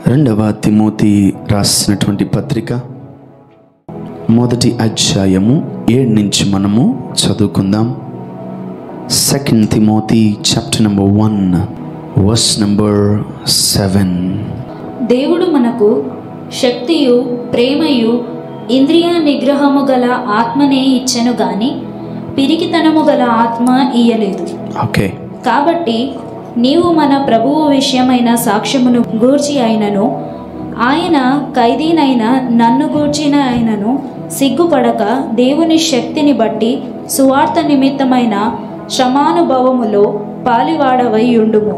రెండవ తిమోతి రాసినటువంటి పత్రిక మొదటి అధ్యాయము 7 నుంచి మనము చదువుకుందాం. 2 Timothy chapter number 1 verse number 7. దేవుడు మనకు శక్తియు ప్రేమయు ఇంద్రియ నిగ్రహము గల ఆత్మనే ఇచ్చెను గాని పిరికితనము గల ఆత్మ ఇయ్యలేదు. ఓకే. కాబట్టి నీవు మన ప్రభువు విషయమైన సాక్ష్యమును గూర్చి అయినను ఆయన ఖైదీనైన నన్ను గూర్చిన అయినను సిగ్గుపడక దేవుని శక్తిని బట్టి సువార్త నిమిత్తమైన శ్రమానుభవములో పాలివాడవై ఉండుము.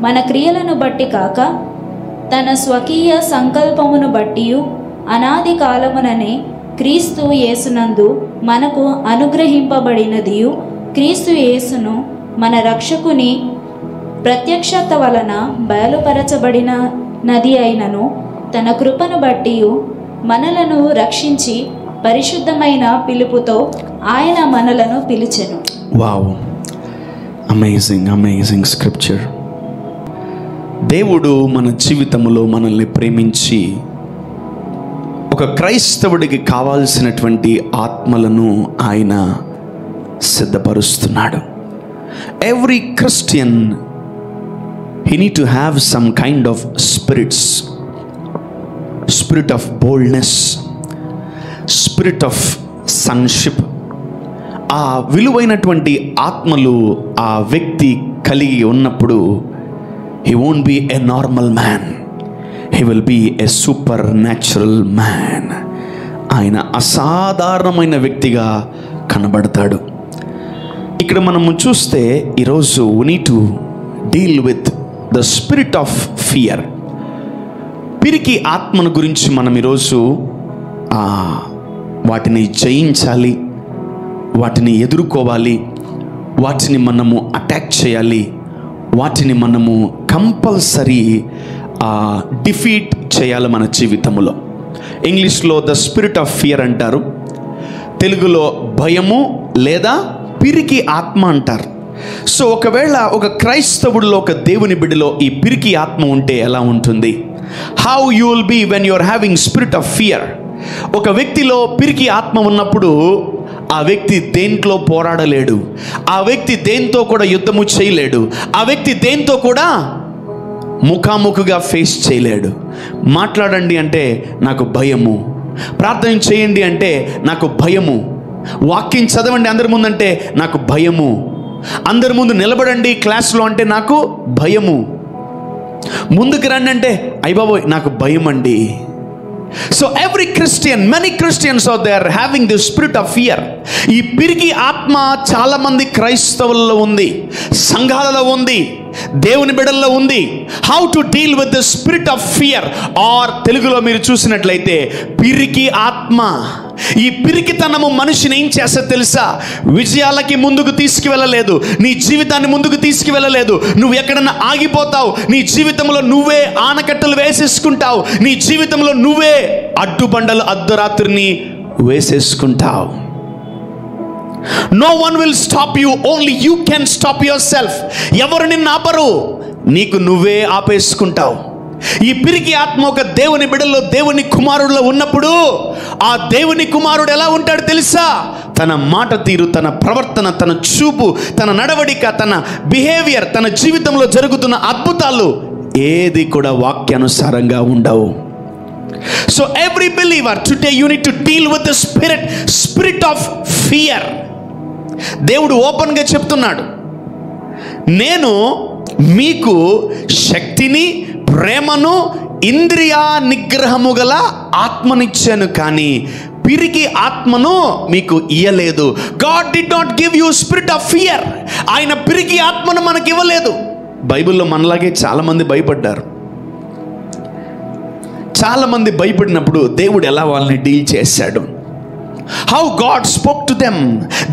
మన క్రియలను బట్టి కాక తన స్వకీయ సంకల్పమును బట్టి అనాది కాలముననే క్రీస్తు యేసునందు మనకు అనుగ్రహింపబడినదియు క్రీస్తు యేసును మన రక్షకుని ప్రత్యక్షత వలన బయలుపరచబడిన నది అయినను తన కృపను బట్టి మనలను రక్షించి పరిశుద్ధమైన పిలుపుతో ఆయన మనలను పిలిచెను. Wow, amazing scripture. దేవుడు మన జీవితంలో మనల్ని ప్రేమించి ఒక క్రైస్తవుడికి కావాల్సినటువంటి ఆత్మలను ఆయన సిద్ధపరుస్తున్నాడు. Every Christian, he need to have some kind of spirit of boldness, spirit of sonship. ఆ విలువైనటువంటి ఆత్మలు ఆ వ్యక్తి కలిగి ఉన్నప్పుడు he won't be a normal man, he will be a supernatural man. ఆయన అసాధారణమైన వ్యక్తిగా కనబడతాడు. ఇక్కడ మనము చూస్తే ఈరోజు we need to deal with the spirit of fear. పిరికి ఆత్మను గురించి మనం ఈరోజు వాటిని జయించాలి, వాటిని ఎదుర్కోవాలి, వాటిని మనము అటాక్ చేయాలి, వాటిని మనము కంపల్సరీ డిఫీట్ చేయాలి మన జీవితంలో. ఇంగ్లీష్లో ద స్పిరిట్ ఆఫ్ ఫియర్ అంటారు, తెలుగులో భయము లేదా పిరికి ఆత్మ అంటారు. సో ఒకవేళ ఒక క్రైస్తవుడిలో, ఒక దేవుని బిడ్డలో ఈ పిరికి ఆత్మ ఉంటే ఎలా ఉంటుంది? How you will be when you are having spirit of fear? ఒక వ్యక్తిలో పిరికి ఆత్మ ఉన్నప్పుడు ఆ వ్యక్తి దేంట్లో పోరాడలేడు, ఆ వ్యక్తి దేంతో కూడా యుద్ధము చేయలేడు, ఆ వ్యక్తి దేంతో కూడా ముఖాముఖిగా ఫేస్ చేయలేడు. మాట్లాడండి అంటే నాకు భయము, ప్రార్థన చేయండి అంటే నాకు భయము, వాక్యం చదవండి అందరి ముందు అంటే నాకు భయము, అందరి ముందు నిలబడండి క్లాస్లో అంటే నాకు భయము, ముందుకు రండి అంటే అయ్యబాబోయ్ నాకు భయం అండి. So every Christian, many Christians are they are having the spirit of fear. ఈ పిరికి ఆత్మ చాలా మంది క్రైస్తవుల్లో ఉంది, సంఘాలలో ఉంది, దేవుని బిడ్డల్లో ఉంది. How to deal with the spirit of fear, or తెలుగులో మీరు చూసినట్లయితే పిరికి ఆత్మ. ఈ పిరికితనము మనిషిని ఏం చేస్తా తెలుసా? విజయాలకి ముందుకు తీసుకువెళ్ళలేదు, నీ జీవితాన్ని ముందుకు తీసుకువెళ్ళలేదు. నువ్వు ఎక్కడన్నా ఆగిపోతావు, నీ జీవితంలో నువ్వే ఆనకట్టలు వేసేసుకుంటావు, నీ జీవితంలో నువ్వే అడ్డుబండలు అర్ధరాత్రిని వేసేసుకుంటావు. No one will stop you, only you can stop yourself. ఎవరు నిన్ను ఆపరు, నీకు నువ్వే ఆపేసుకుంటావు. ఈ పిరికి ఆత్మ ఒక దేవుని బిడ్డలో, దేవుని కుమారుడిలో ఉన్నప్పుడు ఆ దేవుని కుమారుడు ఎలా ఉంటాడు తెలుసా? తన మాట తీరు, తన ప్రవర్తన, తన చూపు, తన నడవడిక, తన బిహేవియర్, తన జీవితంలో జరుగుతున్న అద్భుతాలు ఏది కూడా వాక్యానుసారంగా ఉండవు. So every believer today you need to deal with the spirit of fear. దేవుడు ఓపెన్గా చెప్తున్నాడు, నేను మీకు శక్తిని, ప్రేమను, ఇంద్రియ నిగ్రహము గల ఆత్మనిచ్చాను, కానీ పిరికి ఆత్మను మీకు ఇయ్యలేదు. God did not give you spirit of fear. ఆయన పిరికి ఆత్మను మనకి ఇవ్వలేదు. బైబిల్లో మనలాగే చాలామంది భయపడ్డారు. చాలామంది భయపడినప్పుడు దేవుడు ఎలా వాళ్ళని డీల్ చేశాడు? How God spoke to them.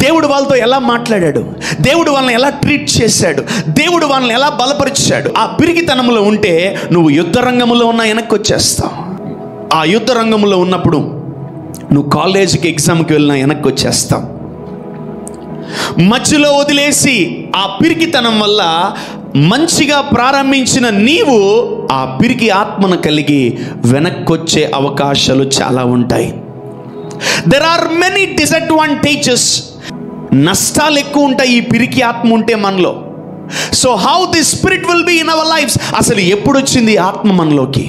దేవుడు వాళ్ళతో ఎలా మాట్లాడాడు, దేవుడు వాళ్ళని ఎలా ట్రీట్ చేశాడు, దేవుడు వాళ్ళని ఎలా బలపరిచాడు. ఆ పిరికితనంలో ఉంటే నువ్వు యుద్ధ రంగంలో ఉన్న వెనక్కి వచ్చేస్తావు. ఆ యుద్ధ రంగంలో ఉన్నప్పుడు నువ్వు కాలేజీకి ఎగ్జామ్కి వెళ్ళినా వెనక్కి వచ్చేస్తావు. మధ్యలో వదిలేసి ఆ పిరికితనం వల్ల మంచిగా ప్రారంభించిన నీవు ఆ పిరికి ఆత్మను కలిగి వెనక్కొచ్చే అవకాశాలు చాలా ఉంటాయి. There are many disadvantages. నష్టాలు ఎక్కువ ఉంటాయి ఈ పిరికి ఆత్మ ఉంటే మనలో. So how the spirit will be in our lives? అసలు ఎప్పుడు వచ్చింది ఈ ఆత్మ మనలోకి?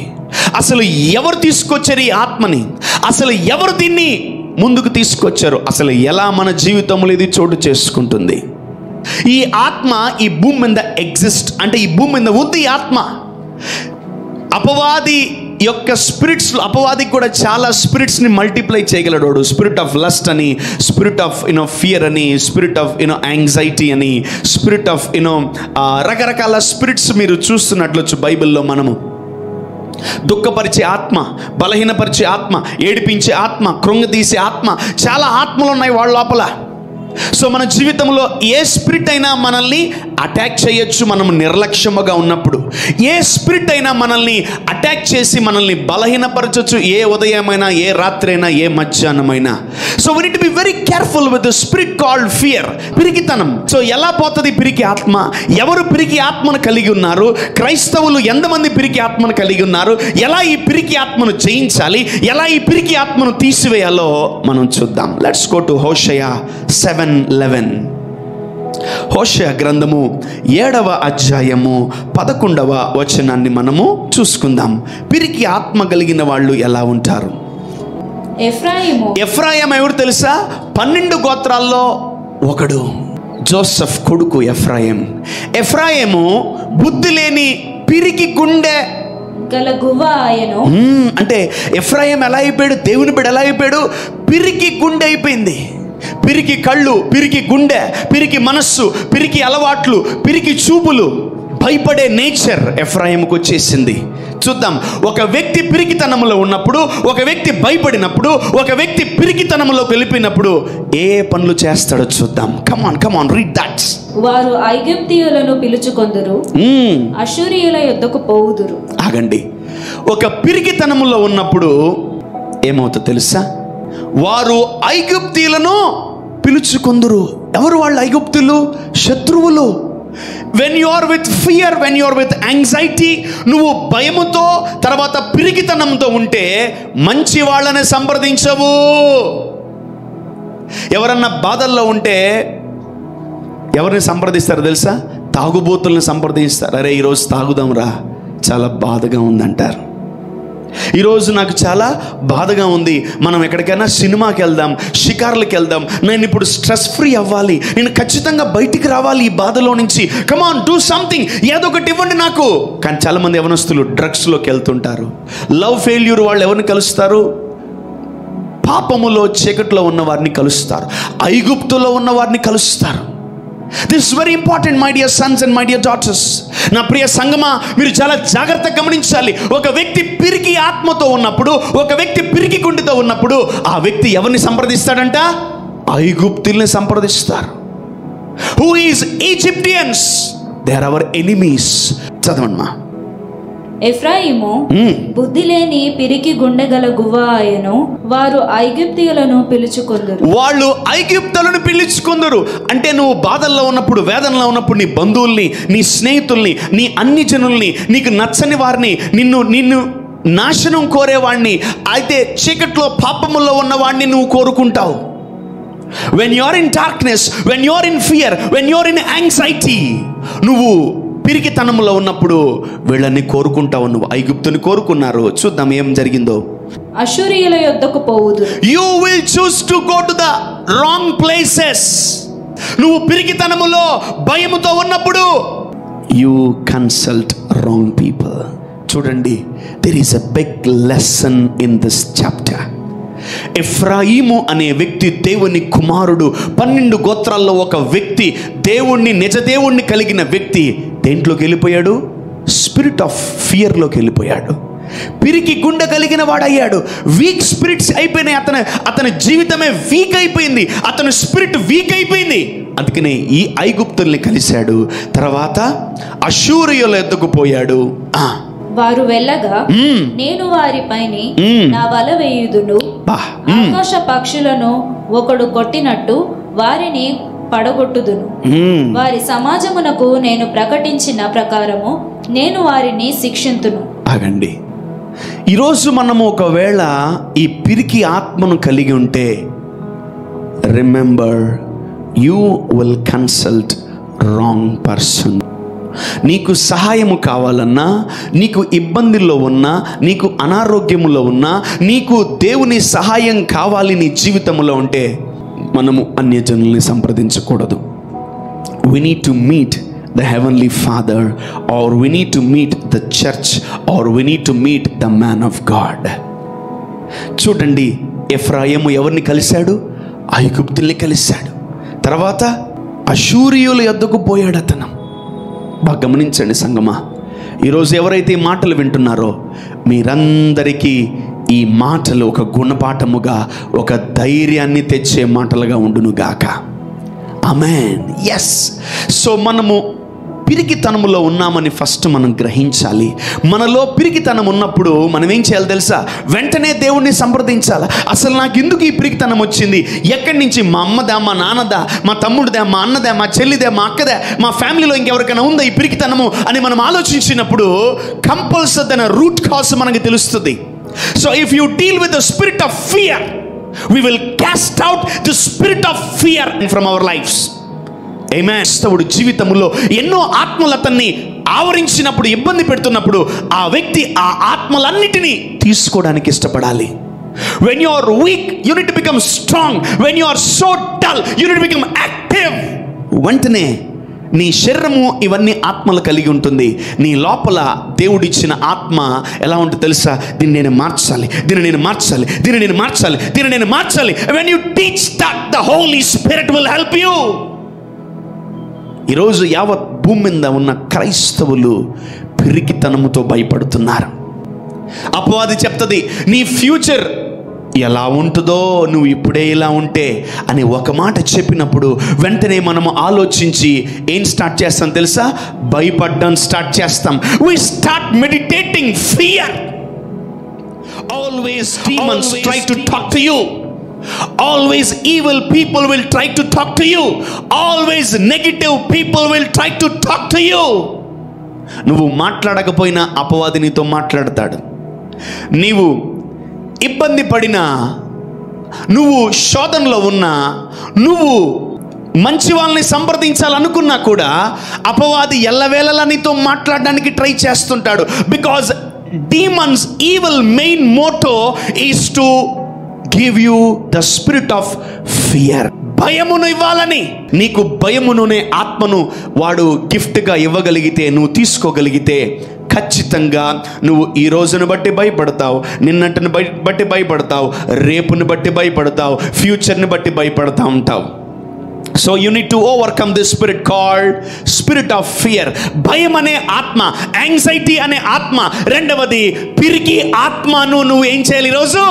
అసలు ఎవరు తీసుకొచ్చారు ఈ ఆత్మని? అసలు ఎవరు దీన్ని ముందుకు తీసుకొచ్చారు? అసలు ఎలా మన జీవితంలో ఇది చోటు చేసుకుంటుంది? ఈ ఆత్మ ఈ భూమి మీద ఎగ్జిస్ట్ అంటే ఈ భూమి మీద ఉంది ఈ ఆత్మ. అపవాది యొక్క స్పిరిట్స్, అపవాదికి కూడా చాలా స్పిరిట్స్ని మల్టిప్లై చేయగలడు. స్పిరిట్ ఆఫ్ లస్ట్ అని, స్పిరిట్ ఆఫ్ ఫియర్ అని, స్పిరిట్ ఆఫ్ యాంగ్జైటీ అని, స్పిరిట్ ఆఫ్ రకరకాల స్పిరిట్స్ మీరు చూస్తున్నట్లొచ్చు బైబిల్లో. మనము దుఃఖపరిచే ఆత్మ, బలహీనపరిచే ఆత్మ, ఏడిపించే ఆత్మ, కృంగదీసే ఆత్మ, చాలా ఆత్మలు ఉన్నాయి వాళ్ళ లోపల. సో మన జీవితంలో ఏ స్పిరిట్ అయినా మనల్ని అటాక్ చేయొచ్చు మనం నిర్లక్ష్యముగా ఉన్నప్పుడు. ఏ స్పిరిట్ అయినా మనల్ని అటాక్ చేసి మనల్ని బలహీనపరచచ్చు, ఏ ఉదయమైనా, ఏ రాత్రి అయినా, ఏ మధ్యాహ్నమైనా. So we need to be very careful with the spirit called fear, పిరికితనం. సో ఎలా పోతుంది పిరికి ఆత్మ? ఎవరు పిరికి ఆత్మను కలిగి ఉన్నారు? క్రైస్తవులు ఎంతమంది పిరికి ఆత్మను కలిగి ఉన్నారు? ఎలా ఈ పిరికి ఆత్మను జయించాలి? ఎలా ఈ పిరికి ఆత్మను తీసివేయాలో మనం చూద్దాం. లెట్స్ గో టు హోషేయ 7:11. హోషేయ గ్రంథము 7వ అధ్యాయము 11వ వచనాన్ని మనము చూసుకుందాం. పిరికి ఆత్మ కలిగిన వాళ్ళు ఎలా ఉంటారు? ఎఫ్రాయిము ఎవరు తెలుసా? 12 గోత్రాల్లో ఒకడు, జోసెఫ్ కొడుకు ఎఫ్రాయిం. ఎఫ్రాయిము బుద్ధి లేని పిరికి గుండె గల గువ్వ ఆయను. అంటే ఎఫ్రాయిం ఎలా అయిపోయాడు? దేవుని బిడ్డ ఎలా అయిపోయాడు? పిరికి గుండె అయిపోయింది. పిరికి కళ్ళు, పిరికి గుండె, పిరికి మనస్సు, పిరికి అలవాట్లు, పిరికి చూపులు, భయపడే నేచర్ ఎఫ్రాయిముకు వచ్చేసింది. చూద్దాం, ఒక వ్యక్తి పిరికితనంలో ఉన్నప్పుడు, ఒక వ్యక్తి భయపడినప్పుడు, ఒక వ్యక్తి పిరికితనంలో వెళ్ళిపోయినప్పుడు ఏ పనులు చేస్తాడో చూద్దాం. Come on read that. వారు ఐగుప్తీయులను పిలుచుకొందురు, అష్షూరీయుల యుద్ధకు పోవుదురు. ఆగండి. ఒక పిరికితనంలో ఉన్నప్పుడు ఏమవుతుందో తెలుసా? వారు ఐగుప్తీయులను పిలుచుకొందురు. ఎవరు వాళ్ళు? ఐగుప్తులు శత్రువులు. When you are with fear, when you are with anxiety, నువ్వు భయముతో తర్వాత పిరికితనంతో ఉంటే మంచి వాళ్ళని సంప్రదించవు. ఎవరన్నా బాధల్లో ఉంటే ఎవరిని సంప్రదిస్తారు తెలుసా? తాగుబోతుల్ని సంప్రదిస్తారు. అరే ఈరోజు తాగుదాంరా, చాలా బాధగా ఉందంటారు. ఈరోజు నాకు చాలా బాధగా ఉంది, మనం ఎక్కడికైనా సినిమాకి వెళ్దాం, షికార్లకు వెళ్దాం, నేను ఇప్పుడు స్ట్రెస్ ఫ్రీ అవ్వాలి, నేను ఖచ్చితంగా బయటికి రావాలి ఈ బాధలో నుంచి, కమాన్ డూ సంథింగ్, ఏదో ఒకటి ఇవ్వండి నాకు. కానీ చాలామంది యవనస్తులు డ్రగ్స్లోకి వెళ్తుంటారు. లవ్ ఫెయిల్యూర్ వాళ్ళు ఎవరిని కలుస్తారు? పాపములో చీకట్లో ఉన్న వారిని కలుస్తారు, ఐగుప్తులో ఉన్న వారిని కలుస్తారు. This is very important my dear Sons and my dear daughters. నా ప్రియ సంగమా, మీరు చాలా జాగ్రత్తగా గమనించాలి. ఒక వ్యక్తి పిరికి ఆత్మతో ఉన్నప్పుడు, ఒక వ్యక్తి పిరికి గుండెతో ఉన్నప్పుడు ఆ వ్యక్తి ఎవరిని సంప్రదిస్తాడంట? ఐగుప్తుల్ని సంప్రదిస్తారు. Who is Egyptians? They are our enemies. చదవండి మా. ఎఫ్రాయిము బుద్ధి లేని పిరికి గుండె గల గువ్వ ఆయను, వారు ఐగుప్తీయులను పిలుచుకొందురు. వాళ్ళు ఐగుప్తులను పిలుచుకొందురు అంటే నువ్వు బాధల్లో ఉన్నప్పుడు, వేదనలో ఉన్నప్పుడు నీ బంధువుల్ని, నీ స్నేహితుల్ని, నీ అన్ని జనుల్ని, నీకు నచ్చని వారిని, నిన్ను నాశనం కోరేవాడిని, అయితే చీకట్లో పాపములో ఉన్నవాడిని నువ్వు కోరుకుంటావు. When you are in darkness, when you are in fear, when you are in anxiety, నువ్వు పిరికితనంలో ఉన్నప్పుడు వీళ్ళని కోరుకుంటావు. నువ్వు ఐగుప్తుని కోరుకున్నారు. చూద్దాం ఏం జరిగిందో. అష్షూరీయుల యుద్ధకు పోవుదురు. You will choose to go to the wrong places. నువ్వు పిరికితనములో భయముతో ఉన్నప్పుడు యు కన్సల్ట్ రాంగ్ పీపుల్. చూడండి, there is a big lesson in this chapter. ఎఫ్రాయిము అనే వ్యక్తి దేవుని కుమారుడు. 12 గోత్రాల్లో ఒక వ్యక్తి, దేవుణ్ణి, నిజ దేవుణ్ణి కలిగిన వ్యక్తి దేంట్లోకి వెళ్ళిపోయాడు? స్పిరిట్ ఆఫ్ ఫియర్లోకి వెళ్ళిపోయాడు. పిరికి గుండె కలిగిన వాడయ్యాడు. వీక్ స్పిరిట్స్ అయిపోయినాయి. అతని జీవితమే వీక్ అయిపోయింది. అతని స్పిరిట్ వీక్ అయిపోయింది. అందుకనే ఈ ఐగుప్తుల్ని కలిశాడు. తర్వాత అష్షూరీయుల యుద్ధకు పోయాడు. వారు వెళ్ళగా నేను వారిపైని నా వల వేయుదును, ఆకాశ పక్షులను ఒకడు కొట్టినట్టు వారిని పడగొట్టుదును. వారి సమాజమునకు నేను ప్రకటించిన ప్రకారము నేను వారిని శిక్షింతును. ఆగండి. ఈరోజు మనము ఒకవేళ ఈ పిరికి ఆత్మను కలిగి ఉంటే, remember, you will consult wrong person. నీకు సహాయము కావాలన్నా, నీకు ఇబ్బందుల్లో ఉన్నా, నీకు అనారోగ్యములో ఉన్నా, నీకు దేవుని సహాయం కావాలి నీ జీవితంలో ఉంటే, మనము అన్యజనుల్ని సంప్రదించకూడదు. We need to meet the heavenly Father, or we need to meet the church, or we need to meet the man of God. చూడండి, ఎఫ్రాయిము ఎవరిని కలిశాడు? ఐగుప్తుల్ని కలిశాడు. తర్వాత అషూరియుల యొద్దకు పోయాడు అతను. బాగా గమనించండి సంగమా, ఈరోజు ఎవరైతే ఈ మాటలు వింటున్నారో మీరందరికీ ఈ మాటలు ఒక గుణపాఠముగా, ఒక ధైర్యాన్ని తెచ్చే మాటలుగా ఉండునుగాక. ఆమేన్. ఎస్. సో మనము పిరికితనములో ఉన్నామని ఫస్ట్ మనం గ్రహించాలి. మనలో పిరికితనం ఉన్నప్పుడు మనం ఏం చేయాలి తెలుసా? వెంటనే దేవుణ్ణి సంప్రదించాలి. అసలు నాకు ఎందుకు ఈ పిరికితనం వచ్చింది? ఎక్కడి నుంచి? మా అమ్మదా, మా నాన్నదా, మా తమ్ముడిదా, మా అన్నదా, మా చెల్లిదే, మా అక్కదా, మా ఫ్యామిలీలో ఇంకెవరికైనా ఉందా ఈ పిరికితనము అని మనం ఆలోచించినప్పుడు కంపల్సరీ దాని రూట్ కాజ్ మనకు తెలుస్తుంది. So if you deal with the spirit of fear, we will cast out the spirit of fear from our lives. Amen. క్రైస్తవుడి జీవితంలో ఎన్నో ఆత్మలు అతన్ని ఆవరించినప్పుడు, ఇబ్బంది పెడుతున్నప్పుడు ఆ వ్యక్తి ఆ ఆత్మలన్నిటినీ తీసుకోవడానికి ఇష్టపడాలి. When you are weak, you need to become strong. When you are so dull, you need to become active. వెంటనే నీ శరీరము ఇవన్నీ ఆత్మలు కలిగి ఉంటుంది. నీ లోపల దేవుడిచ్చిన ఆత్మ ఎలా ఉంటుంది తెలుసా? దీన్ని నేను మార్చాలి, దీన్ని నేను మార్చాలి, దీన్ని నేను మార్చాలి, దీన్ని నేను మార్చాలి. When you teach that, the Holy Spirit will help you. ఈరోజు యావత్ భూమి మీద ఉన్న క్రైస్తవులు పిరికితనముతో భయపడుతున్నారు. అపవాది చెప్తుంది నీ ఫ్యూచర్ ఎలా ఉంటుందో, నువ్వు ఇప్పుడే ఇలా ఉంటే అని ఒక మాట చెప్పినప్పుడు వెంటనే మనము ఆలోచించి ఏం స్టార్ట్ చేస్తాం తెలుసా? భయపడడం స్టార్ట్ చేస్తాం. We start meditating fear. Always demons try to talk to you. Always evil people will try to talk to you. Always negative people will try to talk to you. నువ్వు మాట్లాడకపోయినా అపవాది నీతో మాట్లాడతాడు. నీవు ఇబ్బంది పడినా, నువ్వు శోధనలో ఉన్నా, నువ్వు మంచి వాళ్ళని సంప్రదించాలనుకున్నా కూడా అపవాది ఎల్లవేళలా నీతో మాట్లాడడానికి ట్రై చేస్తుంటాడు. Because demons evil main motto is to give you the spirit of fear. భయమును ఇవ్వాలని. నీకు భయమునునే ఆత్మను వాడు గిఫ్ట్గా ఇవ్వగలిగితే, నువ్వు తీసుకోగలిగితే ఖచ్చితంగా నువ్వు ఈ రోజును బట్టి భయపడతావు, నిన్నటిని బట్టి భయపడతావు, రేపుని బట్టి భయపడతావు, ఫ్యూచర్ని బట్టి భయపడతా ఉంటావు. So you need to overcome this spirit called spirit of fear. భయం అనే ఆత్మ, యాంగ్జైటీ అనే ఆత్మ. రెండవది పిరికి ఆత్మను నువ్వు ఏం చేయాలి? ఈరోజు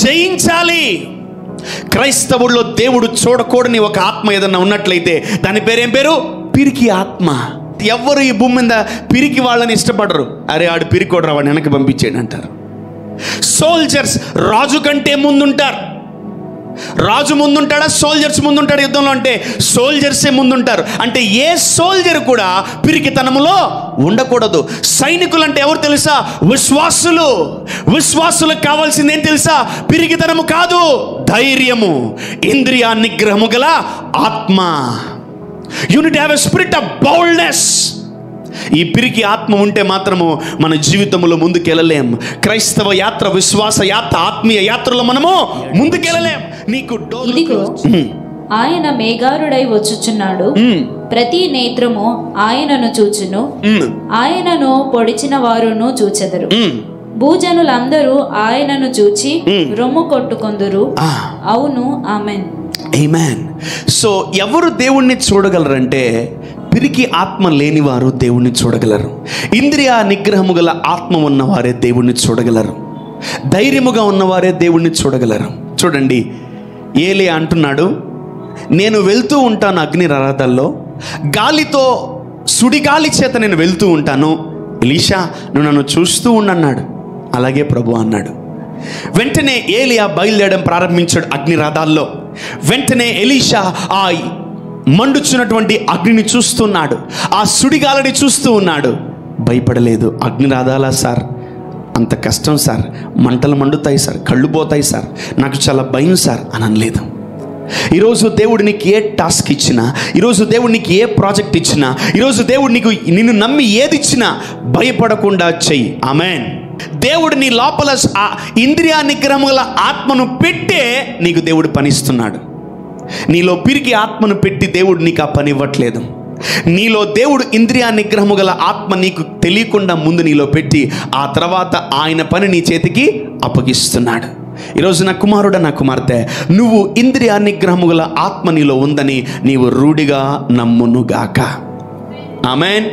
జయించాలి. క్రైస్తవుల్లో దేవుడు చూడకూడని ఒక ఆత్మ ఏదన్నా ఉన్నట్లయితే దాని పేరేం పేరు? పిరికి ఆత్మ. ఎవరు ఈ భూమి మీద పిరికి వాళ్ళని ఇష్టపడరు. అరే ఆడు పిరికోడు, వాడిని వెనక్కి పంపించేయండి అంటారు. సోల్జర్స్ రాజు కంటే ముందుంటారు. రాజు ముందుంటాడా, సోల్జర్స్ ముందుంటాడు యుద్ధంలో అంటే? సోల్జర్సే ముందుంటారు. అంటే ఏ సోల్జర్ కూడా పిరికితనములో ఉండకూడదు. సైనికులు అంటే ఎవరు తెలుసా? విశ్వాసులు. విశ్వాసులకు కావాల్సింది ఏం తెలుసా? పిరికితనము కాదు, ధైర్యము, ఇంద్రియ నిగ్రహము గల ఆత్మ. You need to have a spirit of boldness. ఈ పిరికి ఆత్మ ఉంటే మాత్రము మన జీవితంలో ముందుకెళ్ళలేం. క్రైస్తవ యాత్ర, విశ్వాస యాత్ర, ఆత్మీయ యాత్రలో మనము ముందుకెళ్ళలేం. నీకు ఇదిగో ఆయన మేఘారుడై వచ్చుచున్నాడు, ప్రతి నేత్రము ఆయనను చూచును, ఆయనను పొడిచిన వారును చూచెదరు, భూజనులందరూ ఆయనను చూచి రొమ్ము కొట్టుకొందురు. అవును, ఆమెన్. ఆమేన్. సో ఎవరు దేవుణ్ణి చూడగలరంటే పిరికి ఆత్మ లేనివారు దేవుణ్ణి చూడగలరు. ఇంద్రియ నిగ్రహము గల ఆత్మ ఉన్నవారే దేవుణ్ణి చూడగలరు. ధైర్యముగా ఉన్నవారే దేవుణ్ణి చూడగలరు. చూడండి, ఏలియా అంటున్నాడు, నేను వెళ్తూ ఉంటాను అగ్ని రథాల్లో, గాలితో, సుడిగాలి చేత నేను వెళ్తూ ఉంటాను. ఎలీషా నువ్వు నన్ను చూస్తూ ఉండన్నాడు. అలాగే ప్రభు అన్నాడు. వెంటనే ఏలియా బయలుదేరడం ప్రారంభించాడు అగ్ని రథాల్లో. వెంటనే ఎలీషా ఆ మండుచున్నటువంటి అగ్నిని చూస్తున్నాడు, ఆ సుడిగాలిని చూస్తూ ఉన్నాడు. భయపడలేదు. అగ్ని రాదాలా సార్, అంత కష్టం సార్, మంటలు మండుతాయి సార్, కళ్ళు పోతాయి సార్, నాకు చాలా భయం సార్ అని అనలేదు. ఈరోజు దేవుడు నీకు ఏ టాస్క్ ఇచ్చినా, ఈరోజు దేవుడు నీకు ఏ ప్రాజెక్ట్ ఇచ్చినా, ఈరోజు దేవుడు నిన్ను నమ్మి ఏది ఇచ్చినా భయపడకుండా చెయ్యి. ఆమేన్. దేవుడు నీ లోపల ఆ ఇంద్రియ నిగ్రహముల ఆత్మను పెట్టే నీకు దేవుడు పనిస్తున్నాడు. నీలో పిరికి ఆత్మను పెట్టి దేవుడు నీకు ఆ పని ఇవ్వట్లేదు. నీలో దేవుడు ఇంద్రియ నిగ్రహము గల ఆత్మ నీకు తెలియకుండా ముందు నీలో పెట్టి ఆ తర్వాత ఆయన పని నీ చేతికి అప్పగిస్తున్నాడు. ఈరోజు నా కుమారుడు, నా కుమార్తె, నువ్వు ఇంద్రియ నిగ్రహము గల ఆత్మ నీలో ఉందని నీవు రూఢిగా నమ్మునుగాక. ఆమేన్.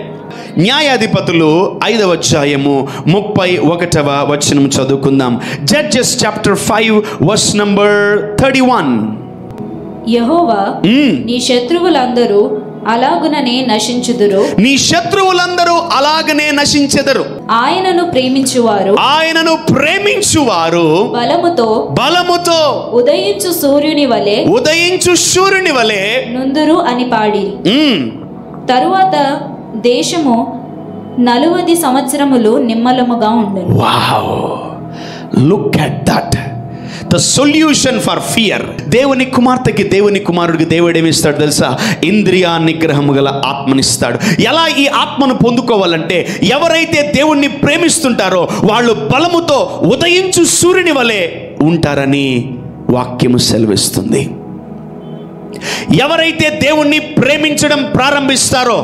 న్యాయాధిపతులు 5వ అధ్యాయము 31వ వచనం చదువుకుందాం. Judges chapter 5 verse number 31. యెహోవా నీ శత్రువులందరూ అలాగుననే నశించుదురు, నీ శత్రువులందరూ అలాగనే నశించెదరు. ఆయనను ప్రేమించువారు బలముతో ఉదయించు సూర్యుని వలె నుందురు అని పాడి. తరువాత దేశము 40 సంవత్సరములు నిమ్మలముగా ఉండెను. Wow, look at that. The solution for fear. దేవుని కుమార్తెకి, దేవుని కుమారుడికి దేవుడు ఏమిస్తాడు తెలుసా? ఇంద్రియ నిగ్రహము గల ఆత్మనిస్తాడు. ఎలా ఈ ఆత్మను పొందుకోవాలంటే, ఎవరైతే దేవుణ్ణి ప్రేమిస్తుంటారో వాళ్ళు బలముతో ఉదయించు సూర్యుని వలె ఉంటారని వాక్యము సెలవిస్తుంది. ఎవరైతే దేవుణ్ణి ప్రేమించడం ప్రారంభిస్తారో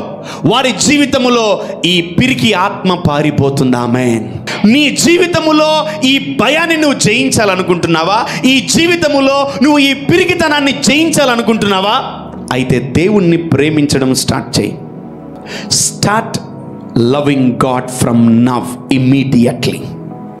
వారి జీవితములో ఈ పిరికి ఆత్మ పారిపోతుంది. ఆమేన్. నీ జీవితములో ఈ భయాన్ని నువ్వు జయించాలనుకుంటున్నావా? ఈ జీవితములో నువ్వు ఈ పిరికితనాన్ని జయించాలనుకుంటున్నావా? అయితే దేవుణ్ణి ప్రేమించడం స్టార్ట్ చేయి. Start loving God from now immediately.